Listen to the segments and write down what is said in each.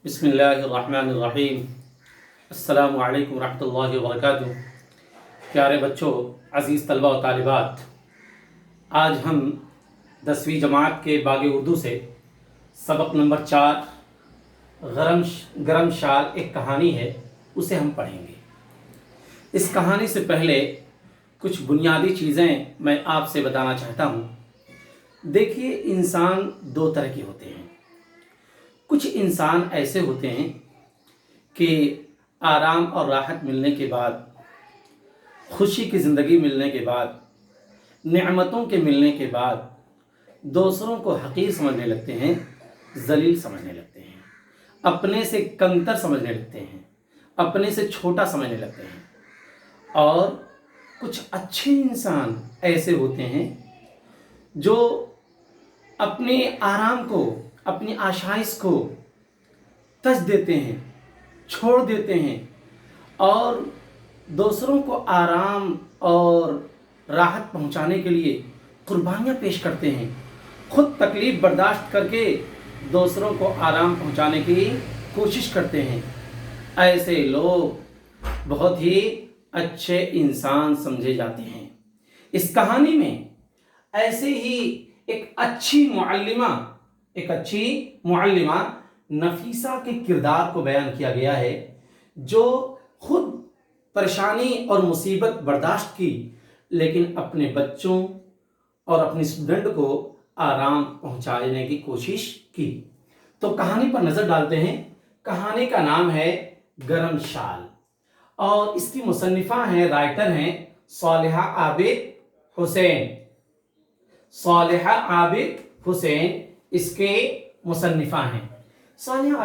بسم اللہ الرحمن الرحیم۔ السلام علیکم ورحمۃ اللہ وبرکاتہ۔ پیارے بچوں، عزیز طلبہ و طالبات، آج ہم 10ویں جماعت کے باغ اردو سے سبق نمبر 4 گرم شال ایک کہانی ہے، اسے ہم پڑھیں گے۔ اس کہانی سے پہلے کچھ بنیادی چیزیں میں آپ سے بتانا چاہتا ہوں۔ دیکھیے، انسان دو طرح کے ہوتے ہیں۔ کچھ انسان ایسے ہوتے ہیں کہ آرام اور راحت ملنے کے بعد، خوشی کی زندگی ملنے کے بعد، نعمتوں کے ملنے کے بعد دوسروں کو حقیر سمجھنے لگتے ہیں، ذلیل سمجھنے لگتے ہیں، اپنے سے کمتر سمجھنے لگتے ہیں، اپنے سے چھوٹا سمجھنے لگتے ہیں۔ اور کچھ اچھے انسان ایسے ہوتے ہیں جو اپنے آرام کو، اپنی آشائش کو تج دیتے ہیں، چھوڑ دیتے ہیں اور دوسروں کو آرام اور راحت پہنچانے کے لیے قربانیاں پیش کرتے ہیں، خود تکلیف برداشت کر کے دوسروں کو آرام پہنچانے کی کوشش کرتے ہیں۔ ایسے لوگ بہت ہی اچھے انسان سمجھے جاتے ہیں۔ اس کہانی میں ایسے ہی ایک اچھی معلمہ نفیسہ کے کردار کو بیان کیا گیا ہے، جو خود پریشانی اور مصیبت برداشت کی، لیکن اپنے بچوں اور اپنے اسٹوڈنٹ کو آرام پہنچانے کی کوشش کی۔ تو کہانی پر نظر ڈالتے ہیں۔ کہانی کا نام ہے گرم شال، اور اس کی مصنفہ ہیں، رائٹر ہیں صالحہ عابد حسین اس کے مصنفہ ہیں۔ صالحہ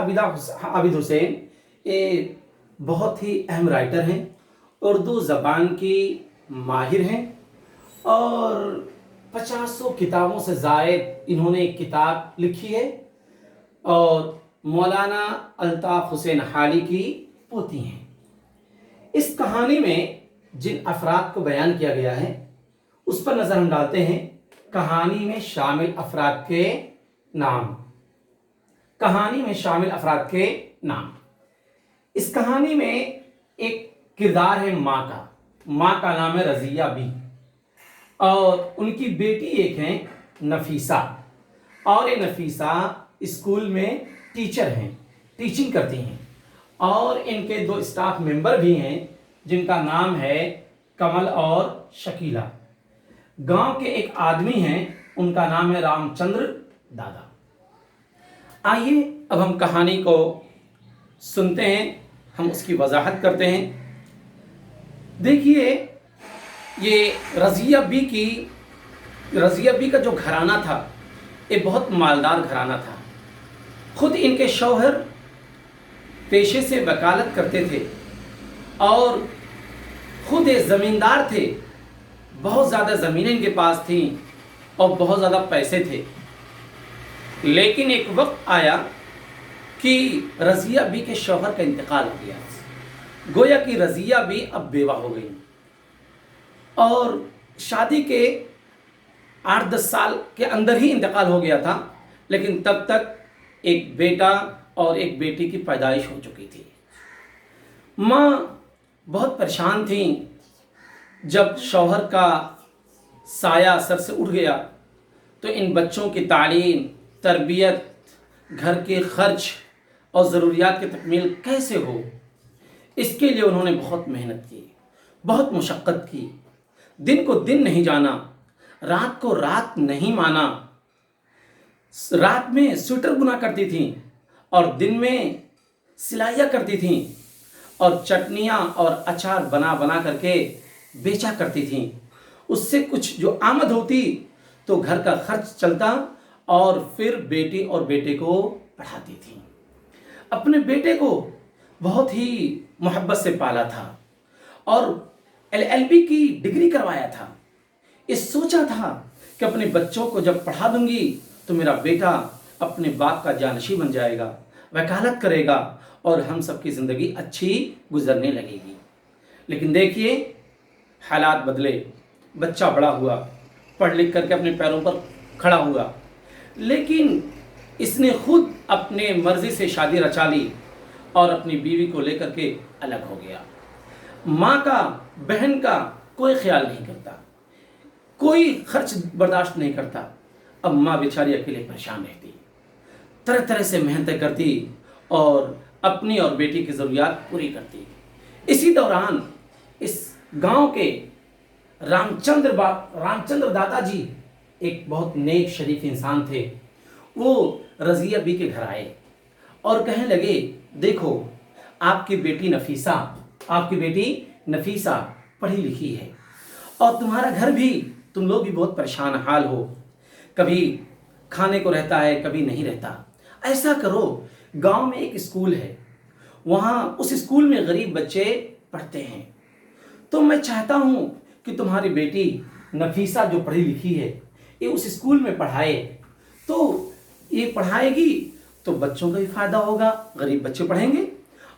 عابد حسین یہ بہت ہی اہم رائٹر ہیں، اردو زبان کی ماہر ہیں، اور 500 کتابوں سے زائد انہوں نے ایک کتاب لکھی ہے، اور مولانا الطاف حسین حالی کی پوتی ہیں۔ اس کہانی میں جن افراد کو بیان کیا گیا ہے اس پر نظر ہم ڈالتے ہیں۔ کہانی میں شامل افراد کے نام۔ اس کہانی میں ایک کردار ہے ماں کا نام ہے رضیہ بی، اور ان کی بیٹی ایک ہیں نفیسہ، اور یہ نفیسہ اسکول میں ٹیچر ہیں، ٹیچنگ کرتی ہیں، اور ان کے 2 اسٹاف ممبر بھی ہیں جن کا نام ہے کمل اور شکیلہ۔ گاؤں کے ایک آدمی ہیں، ان کا نام ہے رام چندر دادا۔ آئیے اب ہم کہانی کو سنتے ہیں، ہم اس کی وضاحت کرتے ہیں۔ دیکھیے، یہ رضیہ بی کا جو گھرانہ تھا، یہ بہت مالدار گھرانہ تھا۔ خود ان کے شوہر پیشے سے وکالت کرتے تھے، اور خود یہ زمیندار تھے، بہت زیادہ زمینیں ان کے پاس تھیں اور بہت زیادہ پیسے تھے۔ لیکن ایک وقت آیا کہ رضیہ بی کے شوہر کا انتقال ہو گیا، گویا کہ رضیہ بی اب بیوہ ہو گئی، اور شادی کے 8-10 سال کے اندر ہی انتقال ہو گیا تھا، لیکن تب تک ایک بیٹا اور ایک بیٹی کی پیدائش ہو چکی تھی۔ ماں بہت پریشان تھیں۔ جب شوہر کا سایہ سر سے اٹھ گیا تو ان بچوں کی تعلیم، تربیت، گھر کے خرچ اور ضروریات کی تکمیل کیسے ہو، اس کے لیے انہوں نے بہت محنت کی، بہت مشقت کی، دن کو دن نہیں جانا، رات کو رات نہیں مانا۔ رات میں سویٹر بنا کرتی تھیں اور دن میں سلائیاں کرتی تھیں، اور چٹنیاں اور اچار بنا کر کے بیچا کرتی تھیں۔ اس سے کچھ جو آمد ہوتی تو گھر کا خرچ چلتا، اور پھر بیٹی اور بیٹے کو پڑھاتی تھیں۔ اپنے بیٹے کو بہت ہی محبت سے پالا تھا، اور LLB کی ڈگری کروایا تھا۔ یہ سوچا تھا کہ اپنے بچوں کو جب پڑھا دوں گی تو میرا بیٹا اپنے باپ کا جانشین بن جائے گا، وکالت کرے گا، اور ہم سب کی زندگی اچھی گزرنے لگے گی۔ لیکن دیکھیے، حالات بدلے، بچہ بڑا ہوا، پڑھ لکھ کر کے اپنے پیروں پر کھڑا ہوا، لیکن اس نے خود اپنے مرضی سے شادی رچا لی اور اپنی بیوی کو لے کر کے الگ ہو گیا۔ ماں کا، بہن کا کوئی خیال نہیں کرتا، کوئی خرچ برداشت نہیں کرتا۔ اب ماں بیچاری اکیلے پریشان رہتی، طرح طرح سے محنتیں کرتی اور اپنی اور بیٹی کی ضروریات پوری کرتی۔ اسی دوران اس گاؤں کے رام چندر داتا جی ایک بہت نیک شریف انسان تھے۔ وہ رضیہ بی کے گھر آئے اور کہنے لگے، دیکھو آپ کی بیٹی نفیسہ پڑھی لکھی ہے اور تمہارا گھر بھی، تم لوگ بھی بہت پریشان حال ہو، کبھی کھانے کو رہتا ہے کبھی نہیں رہتا۔ ایسا کرو، گاؤں میں ایک اسکول ہے، وہاں اس اسکول میں غریب بچے پڑھتے ہیں، تو میں چاہتا ہوں کہ تمہاری بیٹی نفیسہ جو پڑھی لکھی ہے یہ اس اسکول میں پڑھائے، تو یہ پڑھائے گی تو بچوں کا بھی فائدہ ہوگا، غریب بچے پڑھیں گے،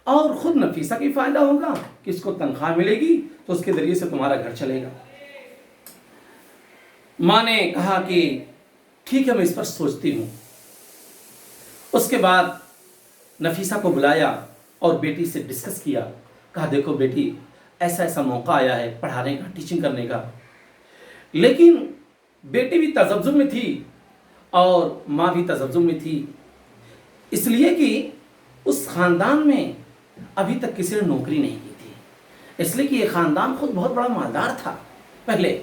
اور خود نفیسہ کا بھی فائدہ ہوگا کہ اس کو تنخواہ ملے گی تو اس کے ذریعے سے تمہارا گھر چلے گا۔ ماں نے کہا کہ ٹھیک ہے، میں اس پر سوچتی ہوں۔ اس کے بعد نفیسہ کو بلایا اور بیٹی سے ڈسکس کیا، کہا دیکھو بیٹی، ایسا ایسا موقع آیا ہے پڑھانے کا، ٹیچنگ کرنے کا، لیکن بیٹی بھی تذبذب میں تھی اور ماں بھی تذبذب میں تھی، اس لیے کہ اس خاندان میں ابھی تک کسی نے نوکری نہیں کی تھی، اس لیے کہ یہ خاندان خود بہت بڑا مالدار تھا پہلے،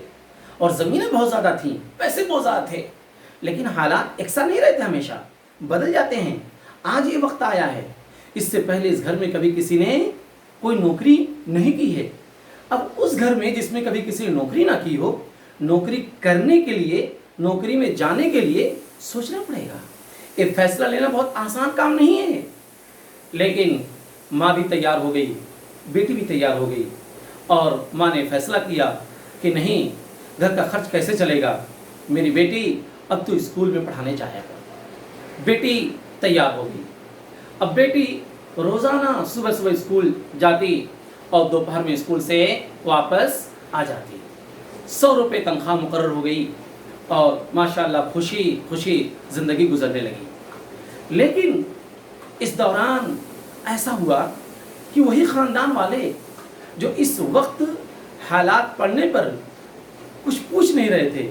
اور زمینیں بہت زیادہ تھیں، پیسے بہت زیادہ تھے، لیکن حالات یکساں نہیں رہتے، ہمیشہ بدل جاتے ہیں۔ آج یہ وقت آیا ہے، اس سے پہلے اس گھر میں کبھی کسی نے کوئی نوکری نہیں کی ہے۔ اب اس گھر میں جس میں کبھی کسی نے نوکری نہ کی ہو، نوکری کرنے کے لیے، نوکری میں جانے کے لیے سوچنا پڑے گا۔ یہ فیصلہ لینا بہت آسان کام نہیں ہے، لیکن ماں بھی تیار ہو گئی، بیٹی بھی تیار ہو گئی، اور ماں نے فیصلہ کیا کہ نہیں، گھر کا خرچ کیسے چلے گا، میری بیٹی اب تو اسکول میں پڑھانے جائے گا۔ بیٹی تیار ہو گئی۔ اب بیٹی روزانہ صبح صبح اسکول جاتی اور دوپہر میں اسکول سے واپس آ جاتی۔ 100 روپے تنخواہ مقرر ہو گئی اور ماشاءاللہ خوشی خوشی زندگی گزرنے لگی۔ لیکن اس دوران ایسا ہوا کہ وہی خاندان والے جو اس وقت حالات پڑھنے پر کچھ پوچھ نہیں رہے تھے،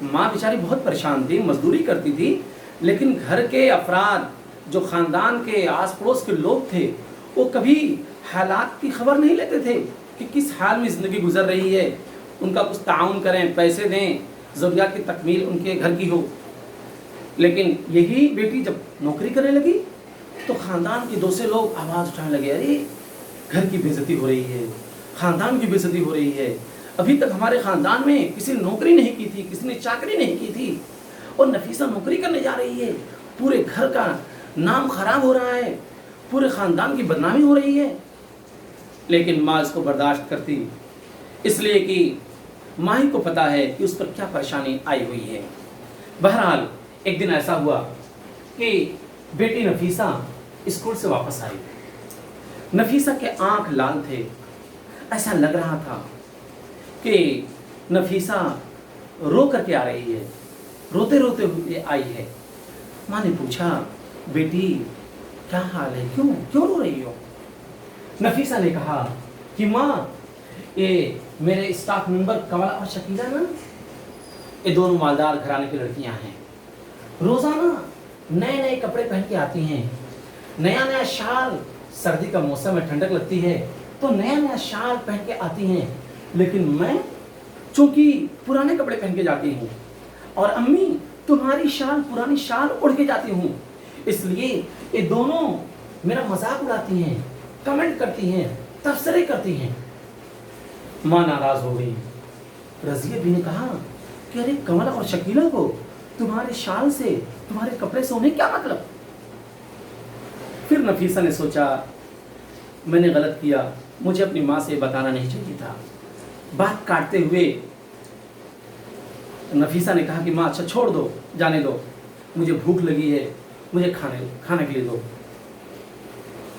ماں بیچاری بہت پریشان تھی، مزدوری کرتی تھی، لیکن گھر کے افراد جو خاندان کے آس پڑوس کے لوگ تھے وہ کبھی حالات کی خبر نہیں لیتے تھے کہ کس حال میں زندگی گزر رہی ہے، ان کا کچھ تعاون کریں، پیسے دیں، ضروریات کی تکمیل ان کے گھر کی ہو۔ لیکن یہی بیٹی جب نوکری کرنے لگی تو خاندان کے دوسرے لوگ آواز اٹھانے لگے، ارے گھر کی بے عزتی ہو رہی ہے، خاندان کی بے عزتی ہو رہی ہے، ابھی تک ہمارے خاندان میں کسی نے نوکری نہیں کی تھی، کسی نے چاکری نہیں کی تھی، اور نفیسہ نوکری کرنے جا رہی ہے، پورے گھر کا نام خراب ہو رہا ہے، پورے خاندان کی بدنامی ہو رہی ہے۔ لیکن ماں اس کو برداشت کرتی، اس لیے کہ ماں ہی کو پتا ہے کہ اس پر کیا پریشانی آئی ہوئی ہے۔ بہرحال ایک دن ایسا ہوا کہ بیٹی نفیسہ اسکول سے واپس آئی۔ نفیسہ کے آنکھ لال تھے، ایسا لگ رہا تھا کہ نفیسہ رو کر کے آ رہی ہے، روتے روتے ہوئے آئی ہے۔ ماں نے پوچھا، بیٹی کیا حال ہے، کیوں رو رہی ہو؟ نفیسہ نے کہا کہ ماں، یہ میرے اسٹاف ممبر کملا اور شکیلہ نا، یہ دونوں مالدار گھرانے کی لڑکیاں ہیں، روزانہ نئے نئے کپڑے پہن کے آتی ہیں، نیا نیا شال، سردی کا موسم میں ٹھنڈک لگتی ہے تو نیا نیا شال پہن کے آتی ہیں، لیکن میں چونکہ پرانے کپڑے پہن کے جاتی ہوں، اور امی تمہاری شال، پرانی شال اڑ کے جاتی ہوں، اس لیے یہ دونوں میرا مذاق اڑاتی ہیں، کمنٹ کرتی ہیں، تبصرے کرتی ہیں۔ ماں ناراض ہو گئی۔ رضیہ بھی نے کہا کہ ارے کملا اور شکیلہ کو تمہارے شال سے، تمہارے کپڑے سے انہیں کیا مطلب؟ پھر نفیسہ نے سوچا، میں نے غلط کیا، مجھے اپنی ماں سے بتانا نہیں چاہیے تھا۔ بات کاٹتے ہوئے نفیسہ نے کہا کہ ماں اچھا چھوڑ دو، جانے دو، مجھے بھوک لگی ہے، مجھے کھانے کے لیے دو۔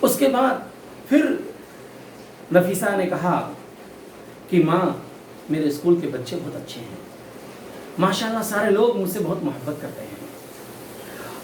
اس کے بعد پھر نفیسہ نے کہا کہ ماں، میرے اسکول کے بچے بہت اچھے ہیں، ماشاءاللہ سارے لوگ مجھ سے بہت محبت کرتے ہیں،